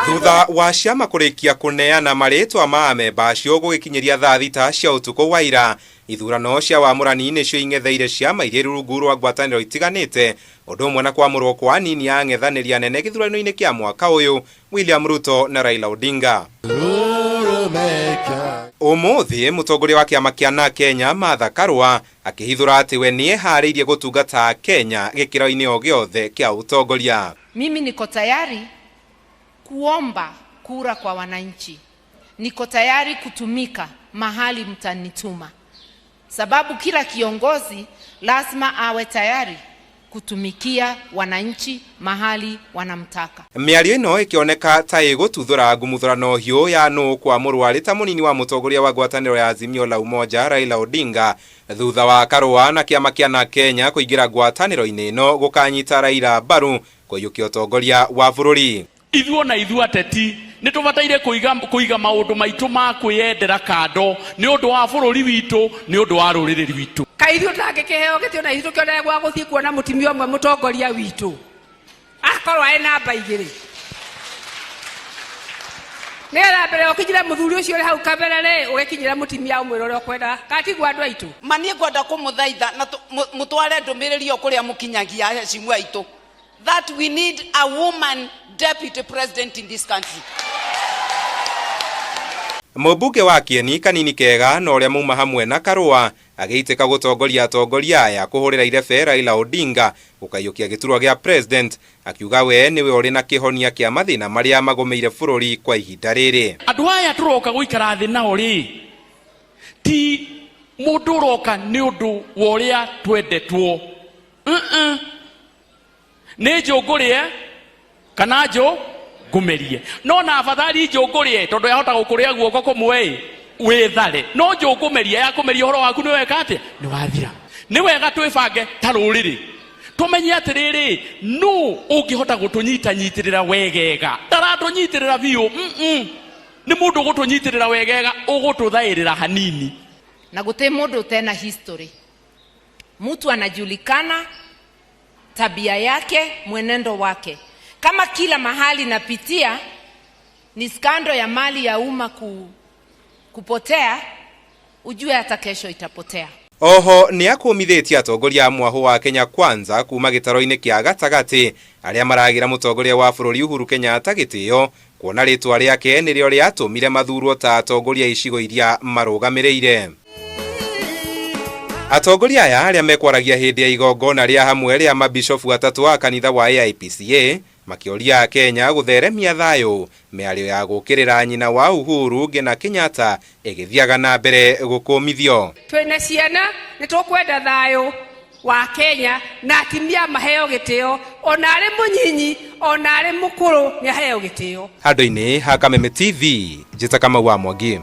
Thutha wa ciama kurikia kuneana maritwa ma amemba acio gugikinyiria thaa thita cia utuku wa ira, ithurano cia wamurani nicio ing'etheire ciama iria rungu rwa ngwataniro itiganite, undu umwe na kwamurwo kwa anini ya ng'ethaniria nene githurano-ini kia mwaka uyu William Ruto na Raila Odinga. Umuthi mutongoria wa kiama kia NARC Kenya Martha Karua akihithura ati we niehariirie gutungata Kenya gikiro-ini o giothe kia utongoria. Mimi niko tayari kuomba kura kwa wananchi. Niko tayari kutumika mahali mtanituma. Sababu kila kiongozi lazima awe tayari kutumikia wananchi mahali wanamtaka. Miario ino ikioneka ta igututhura ngumuthurano hiu ya nikwamurwo arita munini wa mutongoria wa ngwataniro ya Azimio La Umoja Raila Odinga, thutha wa Karua na kiama kia NARC Kenya kuingira ngwataniro-ini ino gukanyita Raila mbaru kuyukia utongoria wa bururi. Ithuo na ithuo ateti ni tubataire kuiga maundu maitu ma kwiyendera kando ni undu wa bururi witu ni undu wa ruriri rwitu. Kaithio tangikiheo gitio na ithu kionere gwa guthii kuona mutimio mwe mutongoria witu akorwa ena namba igiri nera mbere okinyira muthuri ucio ri hau kaberere ugikinyira mutimia umwe uri okwenda katigwa andu aitu manie kwenda kumuthaitha na mutware ndumiriri okuria mukinyagia cimu aitu that we need a woman deputy president in this country. Mumbunge wa Kieni Kanini Kega na uria muuma hamwe na Karua agiiteka gutongoria atongoria aya kuhurira irebe Raila Odinga gukayukia giturwa gia president, akiuga we niwe uri na kihonia kia mathina maria magomeire bururi kwa ihinda riri. Andu aya turoka guikara thi nao ri ti mundu roka ni undu wa uria twendetwo ni njungurie kana ngumerie no na afadhali njungurie tondu yahota gukuria guoko kumwe withare no njungumerie ya kumeria horo waku ni weka ati ni wathira. Ni wega twibange ta ruriri tumenye atiriri no ungihota gutunyitanyitirira wegega taratunyitirira biu ni mundu gutunyitirira wegega ugututhairira hanini na guti mundu tena history. Mtu anajulikana tabia yake, mwenendo wake. Kama kila mahali napitia ni skando ya mali ya umma kupotea, ujue hata kesho itapotea. Oho ni akumithitie atongoria mwahu wa Kenya Kwanza kuma gitaro-ini kia gatagati aria maragira mutongoria wa bururi Uhuru Kenyatta gitio kuona ritwa riake nirio riatumire mathurwo ta atongoria icigo iria marugamireire. Atongoria aya aria mekwaragia hindi ya igongona ria hamwe ria mabishofu atatu wa kanitha wa AIPCA makioria Kenya gutheremia thayo, miario ya gukirira nyina wa Uhuru ngina Kenyatta igithiaga na mbere gukumithio. Twina ciana ni tukwenda thayo wa Kenya na atimia maheo gitio, ona ari munyinyi ona ari mukuru ni aheo gitio. Handu-ini ha Kameme TV, njita kama wa Mwangi.